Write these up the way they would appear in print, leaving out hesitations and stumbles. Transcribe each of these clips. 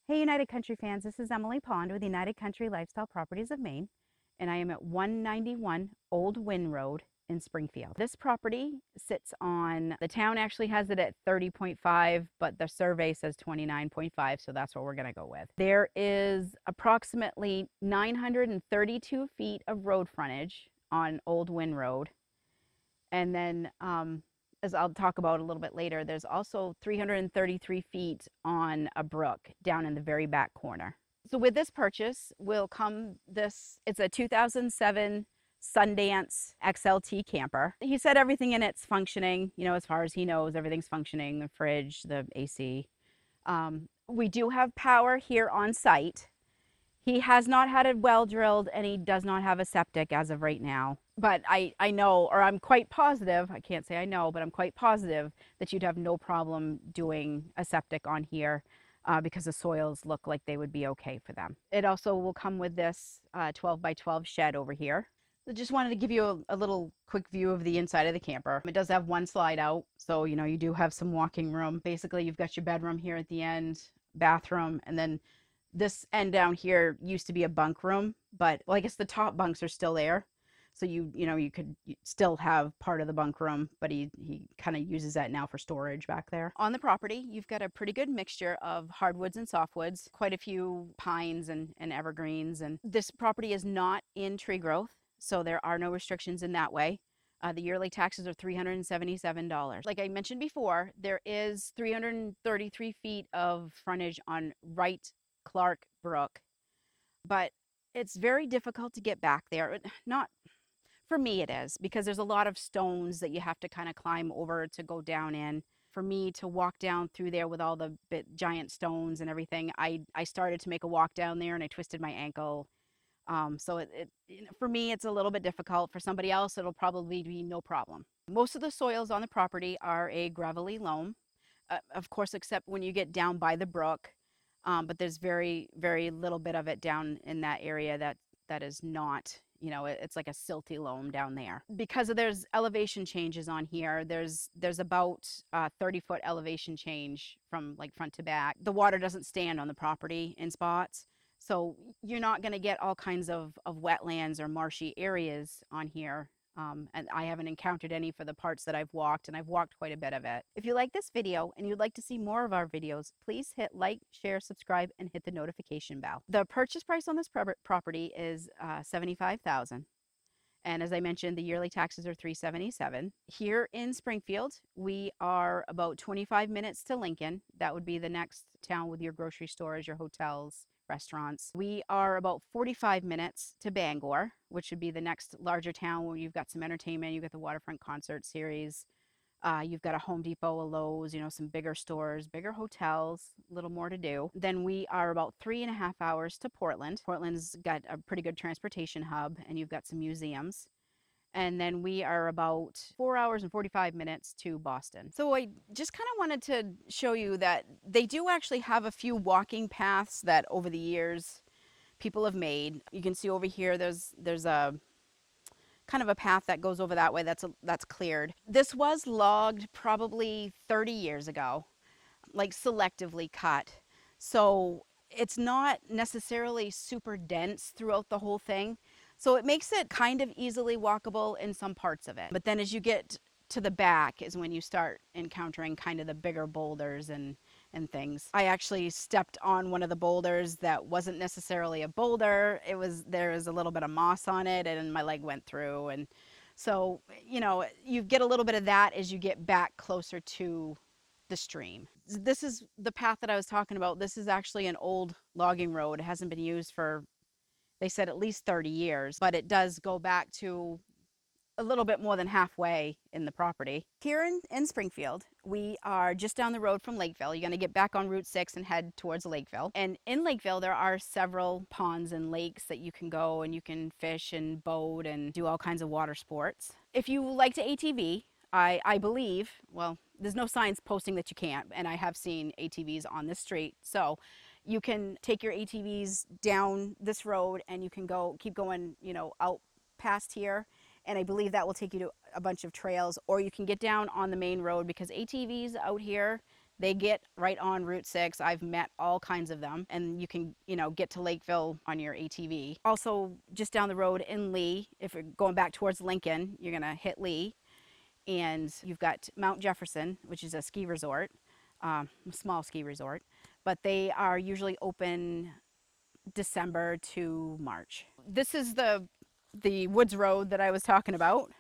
Hey United Country fans, this is Emily Pond with United Country Lifestyle Properties of Maine, and I am at 191 Old Wynn Road in Springfield. This property sits on, the town actually has it at 30.5, but the survey says 29.5, so that's what we're gonna go with. There is approximately 932 feet of road frontage on Old Wynn Road, and then as I'll talk about a little bit later, there's also 333 feet on a brook down in the very back corner. So with this purchase will come it's a 2007 Sundance XLT camper. He said everything in it's functioning, as far as he knows, everything's functioning, the fridge, the AC. We do have power here on site. He has not had a well drilled and he does not have a septic as of right now. But I know, or I'm quite positive, I can't say I know, but I'm quite positive that you'd have no problem doing a septic on here because the soils look like they would be okay for them. It also will come with this 12 by 12 shed over here. I just wanted to give you a little quick view of the inside of the camper. It does have one slide out, so you do have some walking room. Basically, you've got your bedroom here at the end, bathroom, and then this end down here used to be a bunk room, but well, I guess the top bunks are still there. So you could still have part of the bunk room, but he kind of uses that now for storage back there. On the property, you've got a pretty good mixture of hardwoods and softwoods, quite a few pines and evergreens. And this property is not in tree growth, so there are no restrictions in that way. The yearly taxes are $377. Like I mentioned before, there is 333 feet of frontage on Wrights Clark Brook, but it's very difficult to get back there. Not for me, it is, because there's a lot of stones that you have to kind of climb over to go down in. For me to walk down through there with all the giant stones and everything, I started to make a walk down there and I twisted my ankle. So for me, it's a little bit difficult. For somebody else, it'll probably be no problem. Most of the soils on the property are a gravelly loam, of course, except when you get down by the brook. But there's very, very little bit of it down in that area that is not, it's like a silty loam down there. Because there's elevation changes on here, there's about 30-foot elevation change from like front to back. The water doesn't stand on the property in spots, so you're not going to get all kinds of wetlands or marshy areas on here. And I haven't encountered any for the parts that I've walked, and I've walked quite a bit of it. If you like this video and you'd like to see more of our videos, please hit like, share, subscribe, and hit the notification bell. The purchase price on this property is $75,000. And as I mentioned, the yearly taxes are $377. Here in Springfield, we are about 25 minutes to Lincoln. That would be the next town with your grocery stores, your hotels, restaurants. We are about 45 minutes to Bangor, which would be the next larger town where you've got some entertainment. You've got the waterfront concert series. You've got a Home Depot, a Lowe's, some bigger stores, bigger hotels, a little more to do. Then we are about 3.5 hours to Portland. Portland's got a pretty good transportation hub, and you've got some museums. And then we are about 4 hours and 45 minutes to Boston. So I just kind of wanted to show you that they do actually have a few walking paths that over the years people have made. You can see over here there's a kind of a path that goes over that way that's cleared. This was logged probably 30 years ago, like selectively cut. So it's not necessarily super dense throughout the whole thing. So it makes it kind of easily walkable in some parts of it. But then as you get to the back is when you start encountering kind of the bigger boulders and things. I actually stepped on one of the boulders that wasn't necessarily a boulder. There was a little bit of moss on it and my leg went through. And so, you get a little bit of that as you get back closer to the stream. This is the path that I was talking about. This is actually an old logging road. It hasn't been used for, they said, at least 30 years, but it does go back to a little bit more than halfway in the property. Here in Springfield, we are just down the road from Lakeville. You're going to get back on Route 6 and head towards Lakeville. And in Lakeville, there are several ponds and lakes that you can go and you can fish and boat and do all kinds of water sports. If you like to ATV, I believe, well, there's no signs posting that you can't, and I have seen ATVs on this street. So you can take your ATVs down this road and you can keep going, out past here. And I believe that will take you to a bunch of trails, or you can get down on the main road because ATVs out here They get right on Route 6. I've met all kinds of them, and you can, get to Lakeville on your ATV. Also, just down the road in Lee, if you're going back towards Lincoln, you're gonna hit Lee, and you've got Mount Jefferson, which is a ski resort, a small ski resort, but they are usually open December to March. This is the woods road that I was talking about.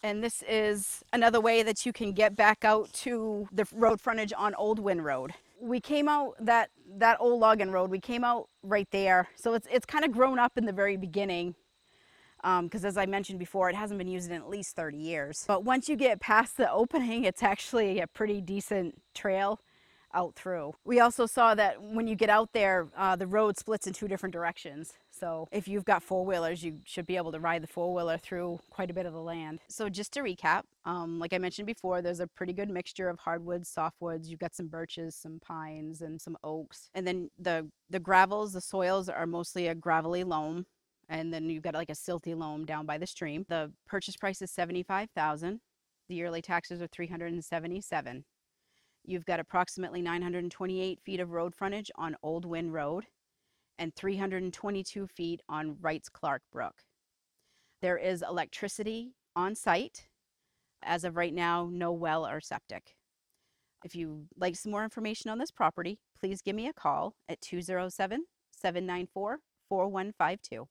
And this is another way that you can get back out to the road frontage on Old Wynn Road. We came out that old logging road, we came out right there. So it's kind of grown up in the very beginning, because as I mentioned before, it hasn't been used in at least 30 years. But once you get past the opening, it's actually a pretty decent trail out through. We also saw that when you get out there, the road splits in 2 different directions. So if you've got 4-wheelers, you should be able to ride the 4-wheeler through quite a bit of the land. So just to recap, like I mentioned before, there's a pretty good mixture of hardwoods, softwoods. You've got some birches, some pines, and some oaks. And then the gravels, the soils are mostly a gravelly loam. And then you've got like a silty loam down by the stream. The purchase price is $75,000. The yearly taxes are $377,000. You've got approximately 928 feet of road frontage on Old Wynn Road and 322 feet on Wrights Clark Brook. There is electricity on site. As of right now, no well or septic. If you'd like some more information on this property, please give me a call at 207-794-4152.